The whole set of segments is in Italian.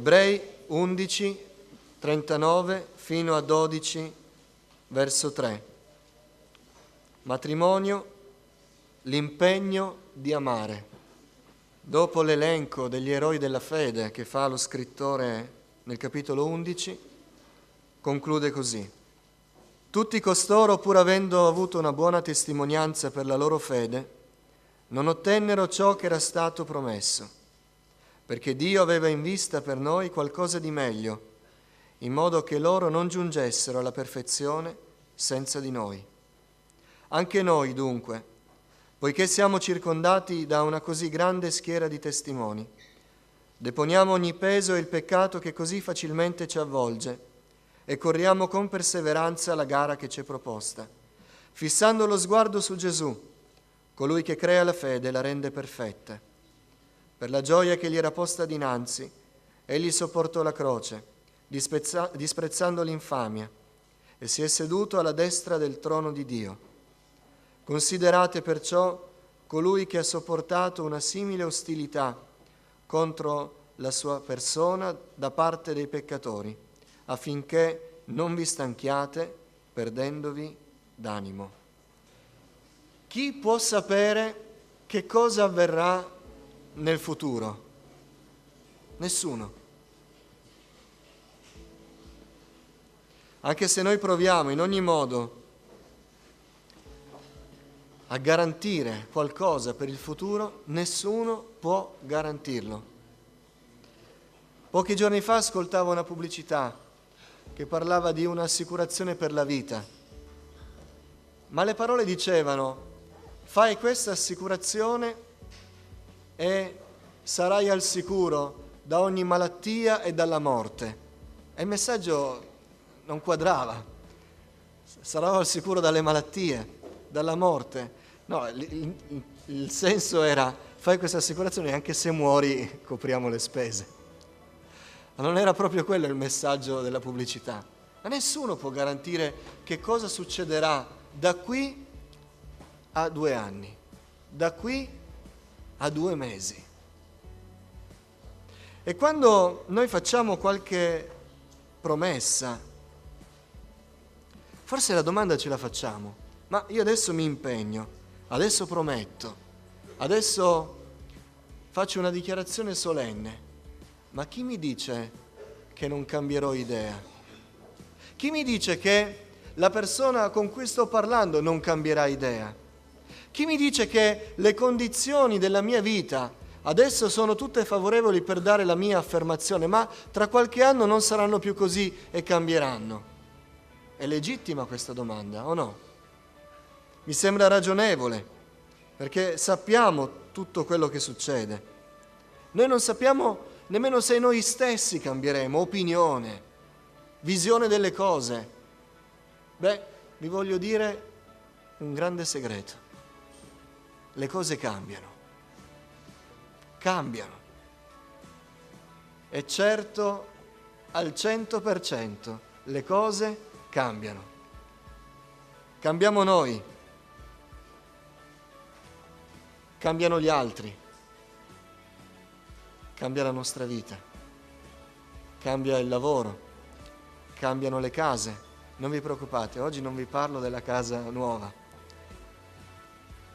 Ebrei 11, 39 fino a 12, verso 3. Matrimonio, l'impegno di amare. Dopo l'elenco degli eroi della fede che fa lo scrittore nel capitolo 11, conclude così. Tutti costoro, pur avendo avuto una buona testimonianza per la loro fede, non ottennero ciò che era stato promesso, perché Dio aveva in vista per noi qualcosa di meglio, in modo che loro non giungessero alla perfezione senza di noi. Anche noi, dunque, poiché siamo circondati da una così grande schiera di testimoni, deponiamo ogni peso e il peccato che così facilmente ci avvolge e corriamo con perseveranza la gara che ci è proposta, fissando lo sguardo su Gesù, colui che crea la fede e la rende perfetta. Per la gioia che gli era posta dinanzi, egli sopportò la croce, disprezzando l'infamia, e si è seduto alla destra del trono di Dio. Considerate perciò colui che ha sopportato una simile ostilità contro la sua persona da parte dei peccatori, affinché non vi stanchiate perdendovi d'animo. Chi può sapere che cosa avverrà nel futuro? Nessuno. Anche se noi proviamo in ogni modo a garantire qualcosa per il futuro, nessuno può garantirlo. Pochi giorni fa ascoltavo una pubblicità che parlava di un'assicurazione per la vita, ma le parole dicevano: fai questa assicurazione e sarai al sicuro da ogni malattia e dalla morte. E il messaggio non quadrava. Sarò al sicuro dalle malattie, dalla morte. No, il senso era: fai questa assicurazione e anche se muori copriamo le spese. Ma non era proprio quello il messaggio della pubblicità. Ma nessuno può garantire che cosa succederà da qui a 2 anni, da qui a 2 mesi. E quando noi facciamo qualche promessa, forse la domanda ce la facciamo: ma io adesso mi impegno, adesso prometto, adesso faccio una dichiarazione solenne, ma chi mi dice che non cambierò idea? Chi mi dice che la persona con cui sto parlando non cambierà idea? Chi mi dice che le condizioni della mia vita adesso sono tutte favorevoli per dare la mia affermazione, ma tra qualche anno non saranno più così e cambieranno? È legittima questa domanda, o no? Mi sembra ragionevole, perché sappiamo tutto quello che succede. Noi non sappiamo nemmeno se noi stessi cambieremo opinione, visione delle cose. Vi voglio dire un grande segreto. Le cose cambiano. E certo, al 100%, le cose cambiano. Cambiamo noi. Cambiano gli altri. Cambia la nostra vita. Cambia il lavoro. Cambiano le case. Non vi preoccupate, oggi non vi parlo della casa nuova.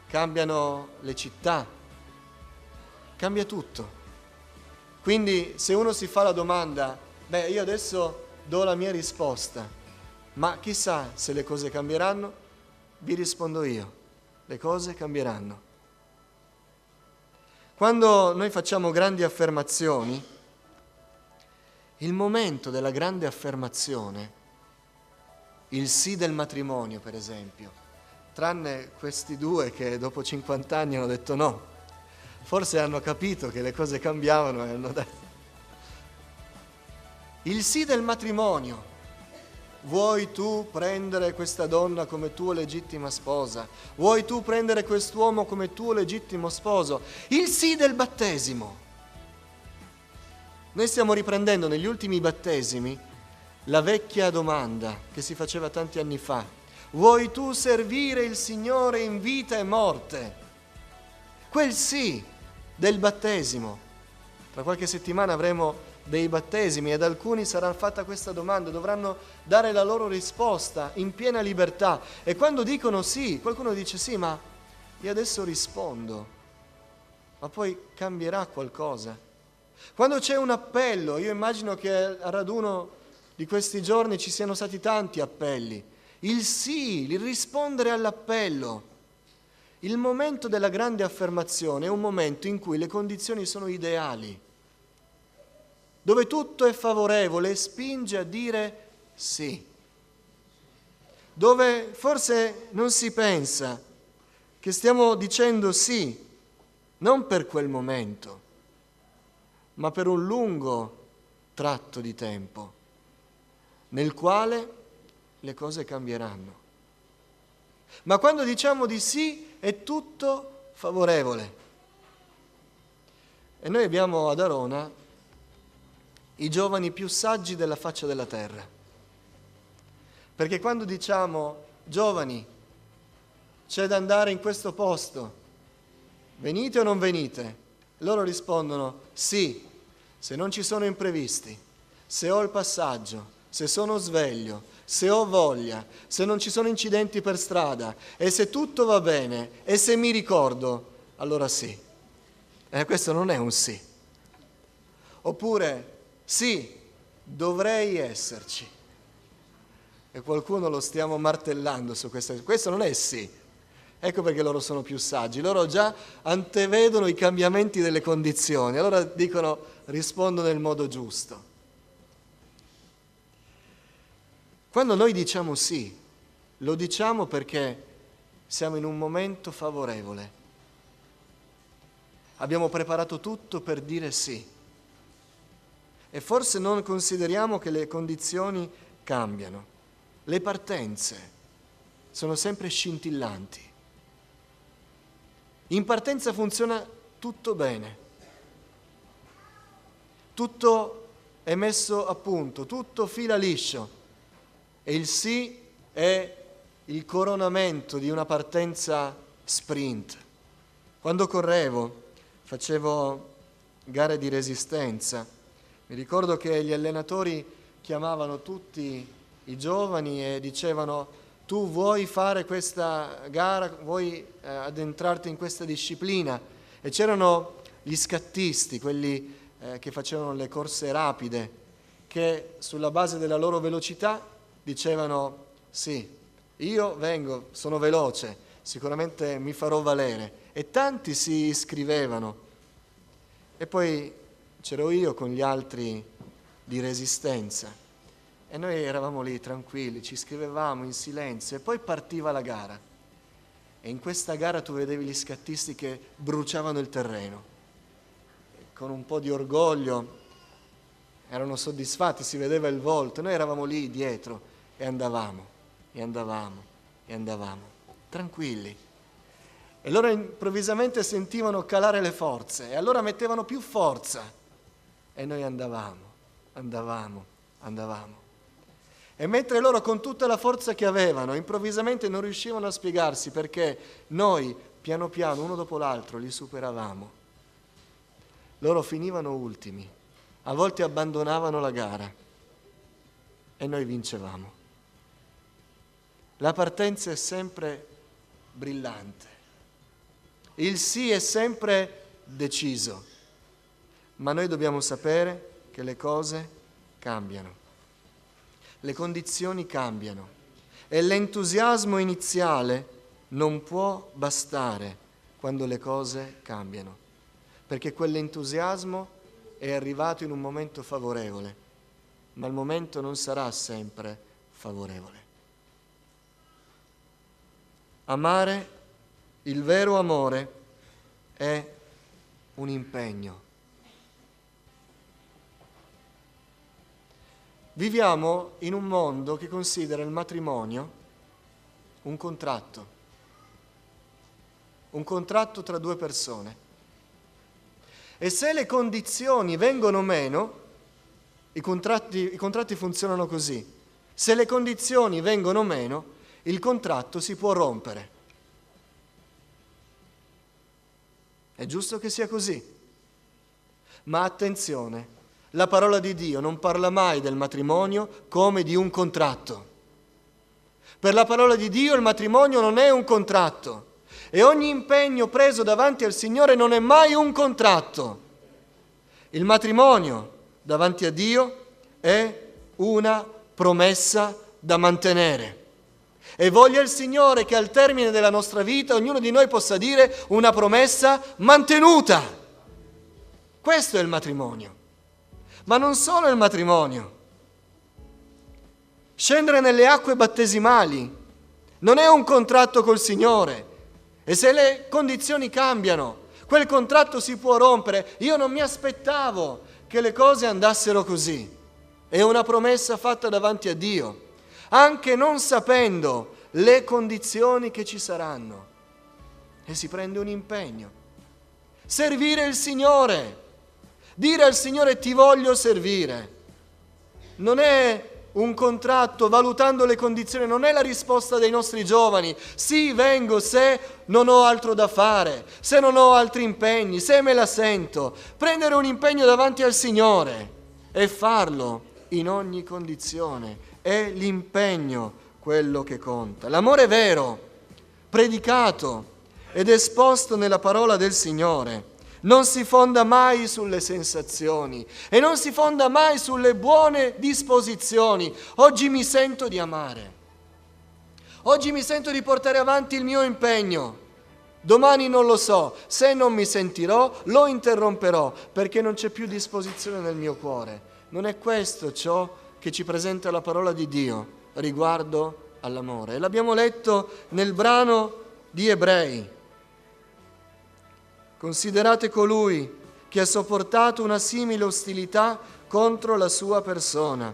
Cambiano le città, cambia tutto. Quindi se uno si fa la domanda, io adesso do la mia risposta, ma chissà se le cose cambieranno, vi rispondo io, le cose cambieranno. Quando noi facciamo grandi affermazioni, il momento della grande affermazione, il sì del matrimonio per esempio, tranne questi 2 che dopo 50 anni hanno detto no, forse hanno capito che le cose cambiavano e hanno detto. Il sì del matrimonio: vuoi tu prendere questa donna come tua legittima sposa? Vuoi tu prendere quest'uomo come tuo legittimo sposo? Il sì del battesimo. Noi stiamo riprendendo negli ultimi battesimi la vecchia domanda che si faceva tanti anni fa: vuoi tu servire il Signore in vita e morte? Quel sì del battesimo. Tra qualche settimana avremo dei battesimi, ed alcuni sarà fatta questa domanda, dovranno dare la loro risposta in piena libertà. E quando dicono sì, qualcuno dice sì, ma io adesso rispondo, ma poi cambierà qualcosa. Quando c'è un appello, io immagino che al raduno di questi giorni ci siano stati tanti appelli, il sì, il rispondere all'appello. Il momento della grande affermazione è un momento in cui le condizioni sono ideali, dove tutto è favorevole e spinge a dire sì, dove forse non si pensa che stiamo dicendo sì, non per quel momento, ma per un lungo tratto di tempo, nel quale le cose cambieranno. Ma quando diciamo di sì è tutto favorevole. E noi abbiamo ad Arona i giovani più saggi della faccia della terra. Perché quando diciamo giovani, c'è da andare in questo posto, venite o non venite? Loro rispondono sì, se non ci sono imprevisti, se ho il passaggio, se sono sveglio, se ho voglia, se non ci sono incidenti per strada e se tutto va bene e se mi ricordo, allora sì. Questo non è un sì. Oppure sì, dovrei esserci. E qualcuno lo stiamo martellando su questo. Questo non è sì. Ecco perché loro sono più saggi. Loro già antevedono i cambiamenti delle condizioni. Allora dicono, rispondono nel modo giusto. Quando noi diciamo sì, lo diciamo perché siamo in un momento favorevole. Abbiamo preparato tutto per dire sì. E forse non consideriamo che le condizioni cambiano. Le partenze sono sempre scintillanti. In partenza funziona tutto bene. Tutto è messo a punto, tutto fila liscio. E il sì è il coronamento di una partenza sprint. Quando correvo, facevo gare di resistenza, mi ricordo che gli allenatori chiamavano tutti i giovani e dicevano: tu vuoi fare questa gara, vuoi addentrarti in questa disciplina? E c'erano gli scattisti, quelli che facevano le corse rapide, che sulla base della loro velocità dicevano sì, io vengo, sono veloce, sicuramente mi farò valere. E tanti si iscrivevano. E poi c'ero io con gli altri di resistenza. E noi eravamo lì tranquilli, ci iscrivevamo in silenzio e poi partiva la gara. E in questa gara tu vedevi gli scattisti che bruciavano il terreno. Con un po' di orgoglio erano soddisfatti, si vedeva il volto. Noi eravamo lì dietro. E andavamo, tranquilli. E loro improvvisamente sentivano calare le forze e allora mettevano più forza e noi andavamo. E mentre loro con tutta la forza che avevano improvvisamente non riuscivano a spiegarsi perché noi piano piano, uno dopo l'altro, li superavamo. Loro finivano ultimi, a volte abbandonavano la gara e noi vincevamo. La partenza è sempre brillante, il sì è sempre deciso, ma noi dobbiamo sapere che le cose cambiano, le condizioni cambiano e l'entusiasmo iniziale non può bastare quando le cose cambiano, perché quell'entusiasmo è arrivato in un momento favorevole, ma il momento non sarà sempre favorevole. Amare, il vero amore, è un impegno. Viviamo in un mondo che considera il matrimonio un contratto tra due persone. E se le condizioni vengono meno, i contratti funzionano così, se le condizioni vengono meno, il contratto si può rompere. È giusto che sia così. Ma attenzione, la parola di Dio non parla mai del matrimonio come di un contratto. Per la parola di Dio il matrimonio non è un contratto e ogni impegno preso davanti al Signore non è mai un contratto. Il matrimonio davanti a Dio è una promessa da mantenere. E voglia il Signore che al termine della nostra vita ognuno di noi possa dire una promessa mantenuta. Questo è il matrimonio. Ma non solo il matrimonio. Scendere nelle acque battesimali non è un contratto col Signore. E se le condizioni cambiano, quel contratto si può rompere. Io non mi aspettavo che le cose andassero così. È una promessa fatta davanti a Dio, anche non sapendo le condizioni che ci saranno. E si prende un impegno. Servire il Signore. Dire al Signore ti voglio servire. Non è un contratto valutando le condizioni, non è la risposta dei nostri giovani. Sì, vengo se non ho altro da fare, se non ho altri impegni, se me la sento. Prendere un impegno davanti al Signore e farlo in ogni condizione. È l'impegno quello che conta. L'amore vero, predicato ed esposto nella parola del Signore, non si fonda mai sulle sensazioni e non si fonda mai sulle buone disposizioni. Oggi mi sento di amare, oggi mi sento di portare avanti il mio impegno, domani non lo so, se non mi sentirò lo interromperò perché non c'è più disposizione nel mio cuore. Non è questo ciò che ci presenta la parola di Dio riguardo all'amore. E l'abbiamo letto nel brano di Ebrei. Considerate colui che ha sopportato una simile ostilità contro la sua persona.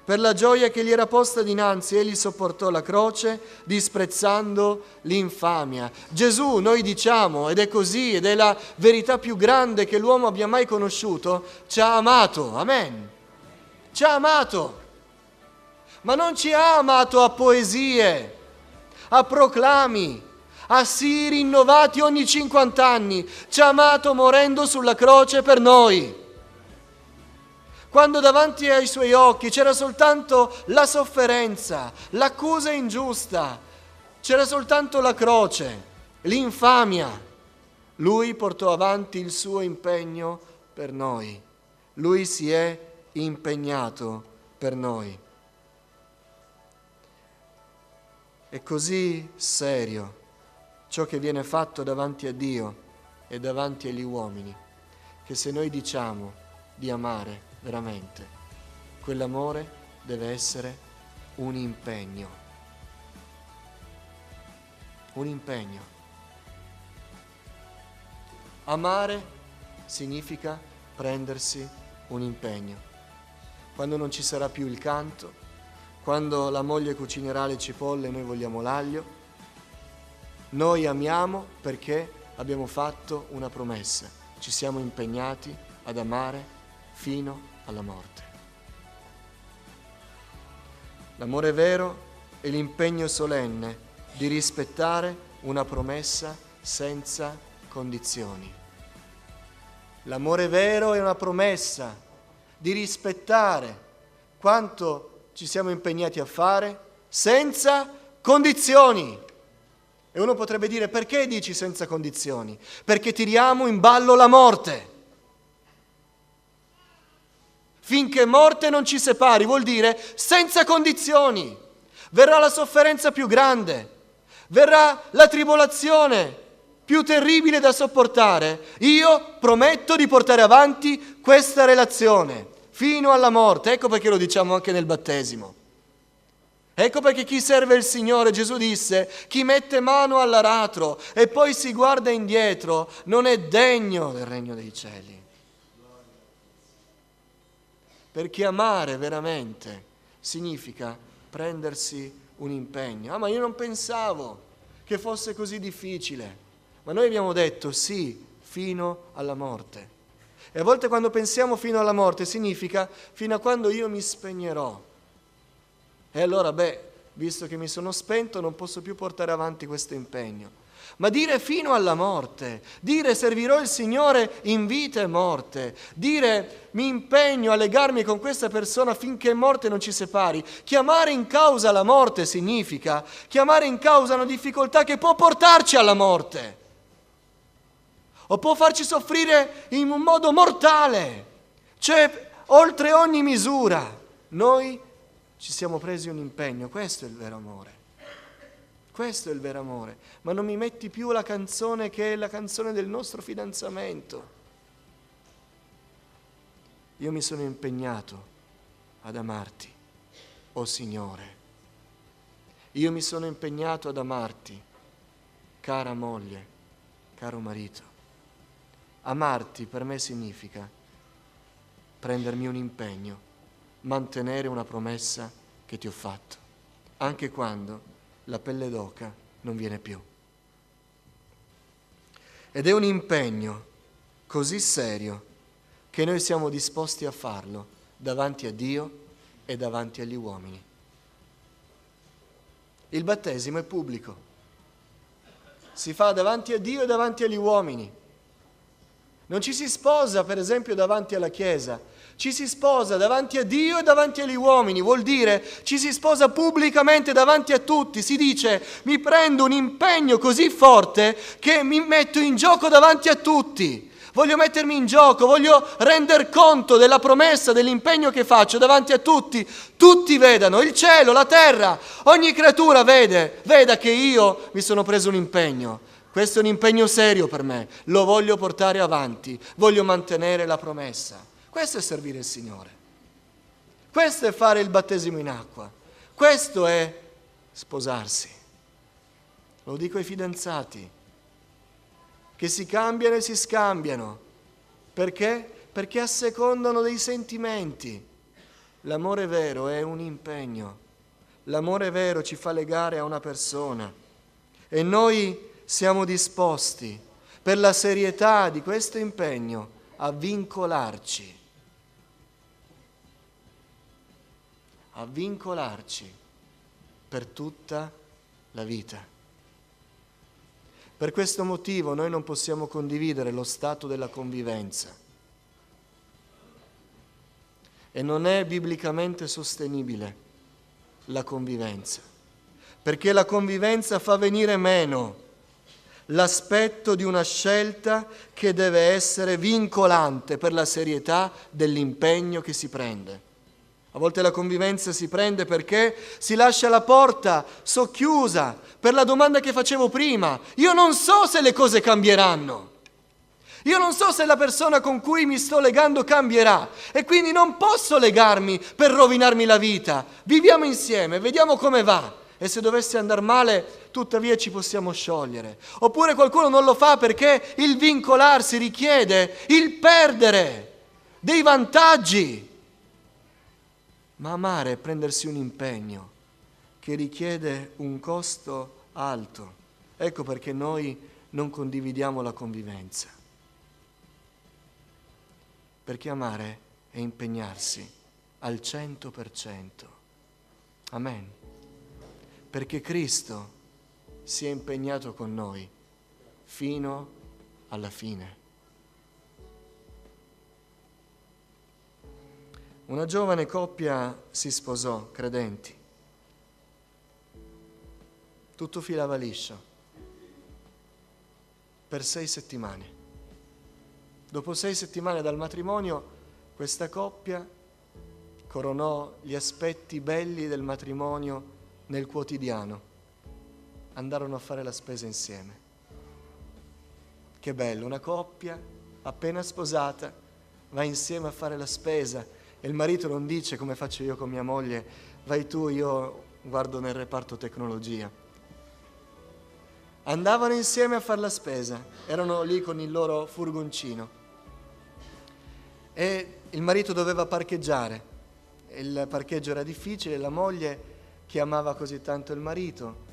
Per la gioia che gli era posta dinanzi, egli sopportò la croce, disprezzando l'infamia. Gesù, noi diciamo, ed è così, ed è la verità più grande che l'uomo abbia mai conosciuto, ci ha amato. Amen. Ci ha amato. Ma non ci ha amato a poesie, a proclami, a sì rinnovati ogni 50 anni, ci ha amato morendo sulla croce per noi. Quando davanti ai suoi occhi c'era soltanto la sofferenza, l'accusa ingiusta, c'era soltanto la croce, l'infamia, lui portò avanti il suo impegno per noi. Lui si è impegnato per noi. È così serio ciò che viene fatto davanti a Dio e davanti agli uomini, che se noi diciamo di amare veramente, quell'amore deve essere un impegno. Un impegno. Amare significa prendersi un impegno. Quando non ci sarà più il canto, quando la moglie cucinerà le cipolle e noi vogliamo l'aglio, noi amiamo perché abbiamo fatto una promessa, ci siamo impegnati ad amare fino alla morte. L'amore vero è l'impegno solenne di rispettare una promessa senza condizioni. L'amore vero è una promessa di rispettare quanto ci siamo impegnati a fare senza condizioni. E uno potrebbe dire: perché dici senza condizioni? Perché tiriamo in ballo la morte. Finché morte non ci separi, vuol dire senza condizioni. Verrà la sofferenza più grande, verrà la tribolazione più terribile da sopportare. Io prometto di portare avanti questa relazione fino alla morte. Ecco perché lo diciamo anche nel battesimo. Ecco perché chi serve il Signore, Gesù disse, chi mette mano all'aratro e poi si guarda indietro non è degno del regno dei cieli. Perché amare veramente significa prendersi un impegno. Ma io non pensavo che fosse così difficile. Ma noi abbiamo detto sì, fino alla morte. E a volte quando pensiamo fino alla morte significa fino a quando io mi spegnerò. E allora, visto che mi sono spento, non posso più portare avanti questo impegno. ma dire fino alla morte, dire servirò il Signore in vita e morte, dire mi impegno a legarmi con questa persona finché morte non ci separi. Chiamare in causa la morte significa chiamare in causa una difficoltà che può portarci alla morte o può farci soffrire in un modo mortale, cioè oltre ogni misura. Noi ci siamo presi un impegno, questo è il vero amore. Questo è il vero amore, ma non mi metti più la canzone che è la canzone del nostro fidanzamento. Io mi sono impegnato ad amarti, o Signore. Io mi sono impegnato ad amarti, cara moglie, caro marito. Amarti per me significa prendermi un impegno, mantenere una promessa che ti ho fatto, anche quando la pelle d'oca non viene più. Ed è un impegno così serio che noi siamo disposti a farlo davanti a Dio e davanti agli uomini. Il battesimo è pubblico, si fa davanti a Dio e davanti agli uomini. Non ci si sposa, per esempio, davanti alla Chiesa, ci si sposa davanti a Dio e davanti agli uomini, vuol dire ci si sposa pubblicamente davanti a tutti, si dice mi prendo un impegno così forte che mi metto in gioco davanti a tutti, voglio mettermi in gioco, voglio render conto della promessa, dell'impegno che faccio davanti a tutti vedano, il cielo, la terra, ogni creatura veda che io mi sono preso un impegno. Questo è un impegno serio per me, lo voglio portare avanti, voglio mantenere la promessa. Questo è servire il Signore. Questo è fare il battesimo in acqua. Questo è sposarsi. Lo dico ai fidanzati, che si cambiano e si scambiano. Perché? Perché assecondano dei sentimenti. L'amore vero è un impegno. L'amore vero ci fa legare a una persona. E noi siamo disposti, per la serietà di questo impegno, a vincolarci per tutta la vita. Per questo motivo noi non possiamo condividere lo stato della convivenza e non è biblicamente sostenibile la convivenza, perché la convivenza fa venire meno l'aspetto di una scelta che deve essere vincolante per la serietà dell'impegno che si prende. A volte la convivenza si prende perché si lascia la porta socchiusa per la domanda che facevo prima. Io non so se le cose cambieranno. Io non so se la persona con cui mi sto legando cambierà e quindi non posso legarmi per rovinarmi la vita. Viviamo insieme, vediamo come va. E se dovesse andare male, tuttavia ci possiamo sciogliere. Oppure qualcuno non lo fa perché il vincolarsi richiede il perdere dei vantaggi. Ma amare è prendersi un impegno che richiede un costo alto. Ecco perché noi non condividiamo la convivenza. Perché amare è impegnarsi al 100%. Amen. Perché Cristo si è impegnato con noi fino alla fine. Una giovane coppia si sposò, credenti. Tutto filava liscio. Per 6 settimane. Dopo 6 settimane dal matrimonio, questa coppia coronò gli aspetti belli del matrimonio nel quotidiano. Andarono a fare la spesa insieme. Che bello, una coppia appena sposata va insieme a fare la spesa. E il marito non dice, come faccio io con mia moglie, vai tu, io guardo nel reparto tecnologia. Andavano insieme a fare la spesa, erano lì con il loro furgoncino. E il marito doveva parcheggiare, il parcheggio era difficile, la moglie, che amava così tanto il marito,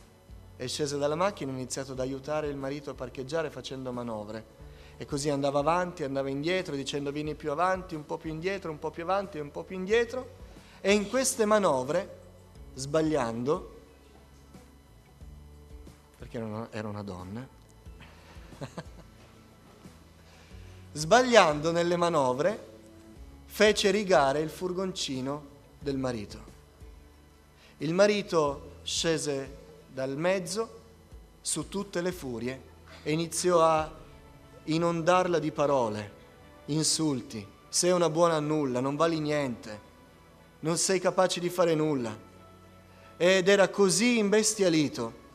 è scesa dalla macchina e ha iniziato ad aiutare il marito a parcheggiare facendo manovre. E così andava avanti, andava indietro, dicendo vieni più avanti, un po' più indietro, un po' più avanti, un po' più indietro. E in queste manovre, sbagliando, perché era una donna, Sbagliando nelle manovre, fece rigare il furgoncino del marito. Il marito scese dal mezzo su tutte le furie e iniziò a inondarla di parole, insulti. Sei una buona a nulla, non vali niente, non sei capace di fare nulla. Ed era così imbestialito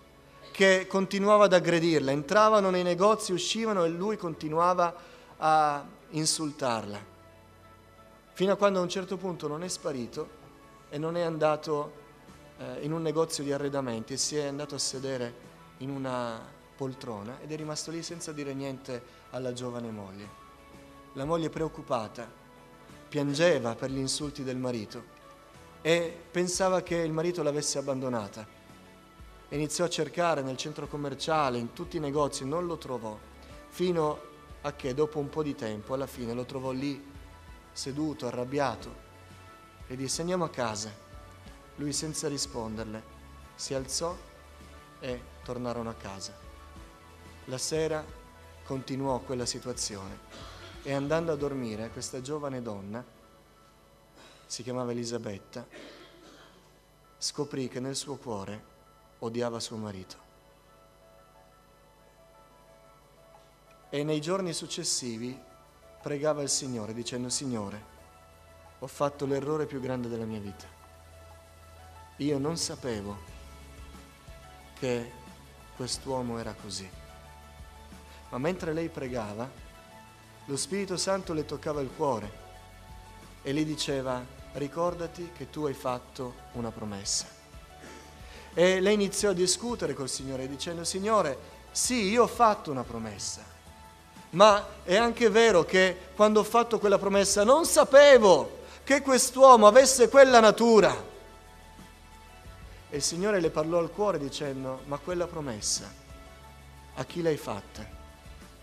che continuava ad aggredirla. Entravano nei negozi, uscivano e lui continuava a insultarla. Fino a quando a un certo punto non è sparito e non è andato in un negozio di arredamenti e si è andato a sedere in una poltrona ed è rimasto lì senza dire niente alla giovane moglie. La moglie, preoccupata, piangeva per gli insulti del marito e pensava che il marito l'avesse abbandonata. Iniziò a cercare nel centro commerciale, in tutti i negozi, non lo trovò, fino a che dopo un po' di tempo, alla fine lo trovò lì, seduto, arrabbiato, e disse: andiamo a casa. Lui, senza risponderle, si alzò e tornarono a casa. La sera continuò quella situazione e andando a dormire questa giovane donna, si chiamava Elisabetta, scoprì che nel suo cuore odiava suo marito. E nei giorni successivi pregava il Signore dicendo: Signore, ho fatto l'errore più grande della mia vita. Io non sapevo che quest'uomo era così. Ma mentre lei pregava, lo Spirito Santo le toccava il cuore e le diceva: ricordati che tu hai fatto una promessa. E lei iniziò a discutere col Signore dicendo: Signore, sì, io ho fatto una promessa, ma è anche vero che quando ho fatto quella promessa non sapevo che quest'uomo avesse quella natura. E il Signore le parlò al cuore dicendo: ma quella promessa a chi l'hai fatta?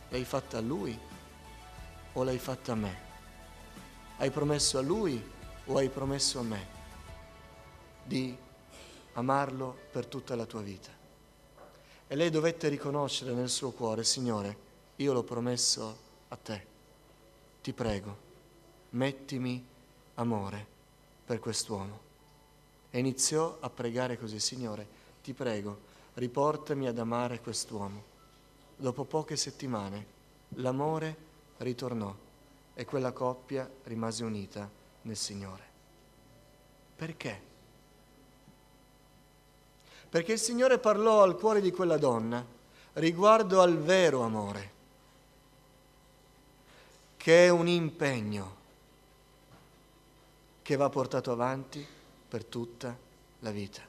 L'hai fatta a lui o l'hai fatta a me? Hai promesso a lui o hai promesso a me di amarlo per tutta la tua vita? E lei dovette riconoscere nel suo cuore: Signore, io l'ho promesso a te, ti prego, mettimi amore per quest'uomo. E iniziò a pregare così: Signore, ti prego, riportami ad amare quest'uomo. Dopo poche settimane l'amore ritornò e quella coppia rimase unita nel Signore. Perché? Perché il Signore parlò al cuore di quella donna riguardo al vero amore, che è un impegno che va portato avanti per tutta la vita.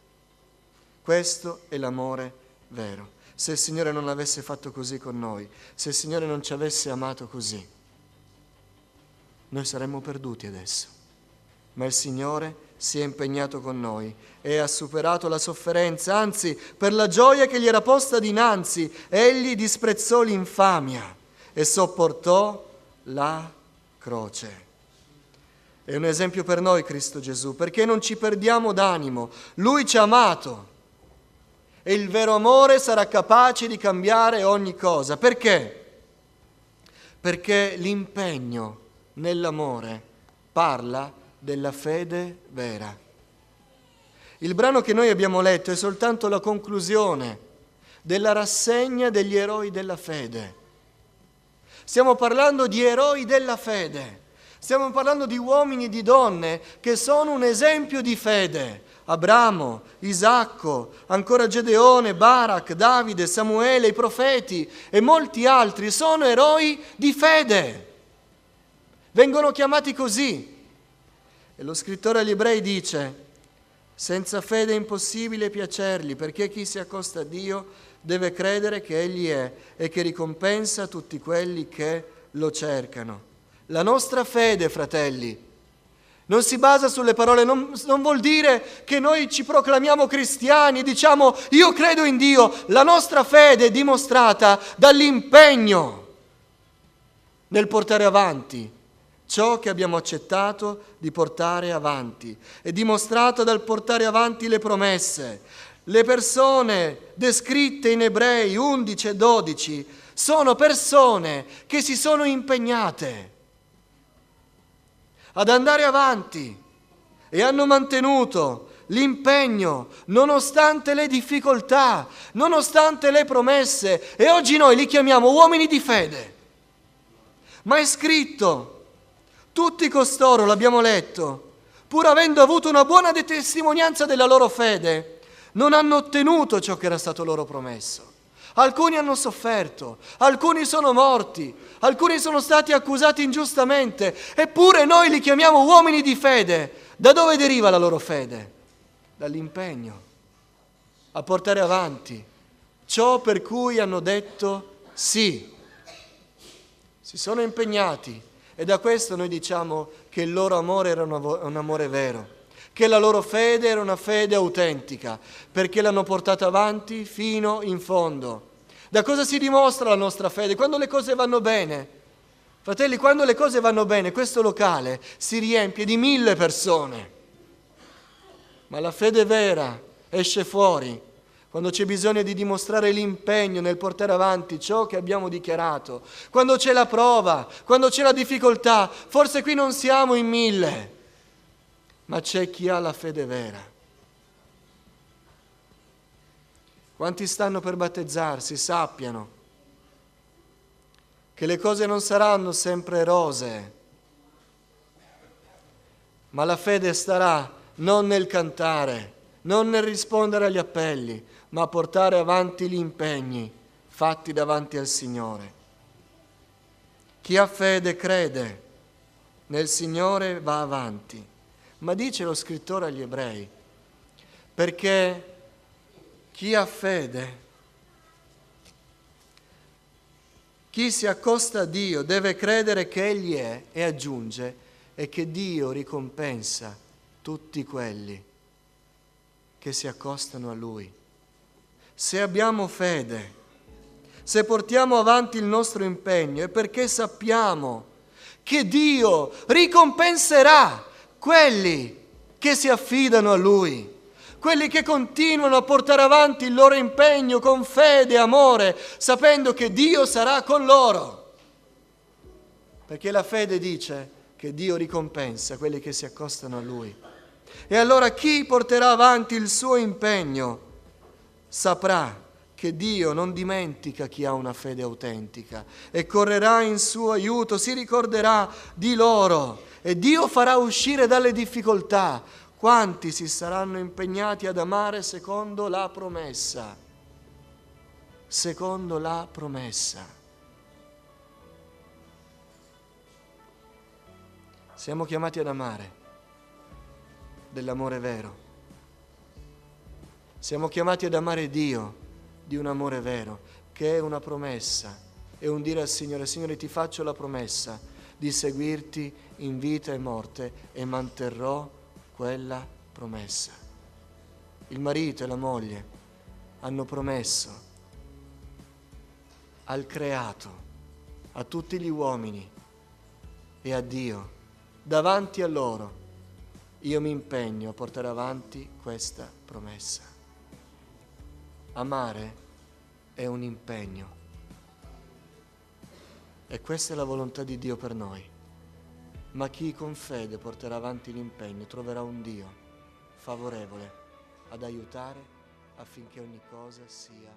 Questo è l'amore vero. Se il Signore non avesse fatto così con noi, se il Signore non ci avesse amato così, noi saremmo perduti adesso. Ma il Signore si è impegnato con noi e ha superato la sofferenza, anzi, per la gioia che gli era posta dinanzi, egli disprezzò l'infamia e sopportò la croce. È un esempio per noi Cristo Gesù, perché non ci perdiamo d'animo. Lui ci ha amato e il vero amore sarà capace di cambiare ogni cosa. Perché? Perché l'impegno nell'amore parla della fede vera. Il brano che noi abbiamo letto è soltanto la conclusione della rassegna degli eroi della fede. Stiamo parlando di eroi della fede. Stiamo parlando di uomini e di donne che sono un esempio di fede. Abramo, Isacco, ancora Gedeone, Barak, Davide, Samuele, i profeti e molti altri sono eroi di fede. Vengono chiamati così. E lo scrittore agli Ebrei dice: senza fede è impossibile piacergli, perché chi si accosta a Dio deve credere che Egli è e che ricompensa tutti quelli che lo cercano. La nostra fede, fratelli, non si basa sulle parole, non vuol dire che noi ci proclamiamo cristiani e diciamo io credo in Dio. La nostra fede è dimostrata dall'impegno nel portare avanti ciò che abbiamo accettato di portare avanti. È dimostrata dal portare avanti le promesse. Le persone descritte in Ebrei 11 e 12 sono persone che si sono impegnate ad andare avanti e hanno mantenuto l'impegno nonostante le difficoltà, nonostante le promesse, e oggi noi li chiamiamo uomini di fede. Ma è scritto, tutti costoro, l'abbiamo letto, pur avendo avuto una buona testimonianza della loro fede, non hanno ottenuto ciò che era stato loro promesso. Alcuni hanno sofferto, alcuni sono morti, alcuni sono stati accusati ingiustamente, eppure noi li chiamiamo uomini di fede. Da dove deriva la loro fede? Dall'impegno a portare avanti ciò per cui hanno detto sì. Si sono impegnati e da questo noi diciamo che il loro amore era un amore vero, che la loro fede era una fede autentica, perché l'hanno portata avanti fino in fondo. Da cosa si dimostra la nostra fede? Quando le cose vanno bene. Fratelli, quando le cose vanno bene, questo locale si riempie di 1000 persone. Ma la fede vera esce fuori quando c'è bisogno di dimostrare l'impegno nel portare avanti ciò che abbiamo dichiarato, quando c'è la prova, quando c'è la difficoltà. Forse qui non siamo in 1000, ma c'è chi ha la fede vera. Quanti stanno per battezzarsi sappiano che le cose non saranno sempre rosee, ma la fede starà non nel cantare, non nel rispondere agli appelli, ma a portare avanti gli impegni fatti davanti al Signore. Chi ha fede crede, nel Signore va avanti. Ma dice lo scrittore agli Ebrei, perché chi ha fede, chi si accosta a Dio deve credere che Egli è, e aggiunge, e che Dio ricompensa tutti quelli che si accostano a Lui. Se abbiamo fede, se portiamo avanti il nostro impegno, è perché sappiamo che Dio ricompenserà quelli che si affidano a Lui, quelli che continuano a portare avanti il loro impegno con fede e amore, sapendo che Dio sarà con loro. Perché la fede dice che Dio ricompensa quelli che si accostano a Lui. E allora chi porterà avanti il suo impegno saprà che Dio non dimentica chi ha una fede autentica e correrà in suo aiuto, si ricorderà di loro e Dio farà uscire dalle difficoltà quanti si saranno impegnati ad amare secondo la promessa. Secondo la promessa. Siamo chiamati ad amare dell'amore vero. Siamo chiamati ad amare Dio di un amore vero, che è una promessa, è un dire al Signore: Signore, ti faccio la promessa di seguirti in vita e morte e manterrò quella promessa. Il marito e la moglie hanno promesso al creato, a tutti gli uomini e a Dio, davanti a loro, io mi impegno a portare avanti questa promessa. Amare è un impegno e questa è la volontà di Dio per noi. Ma chi con fede porterà avanti l'impegno troverà un Dio favorevole ad aiutare affinché ogni cosa sia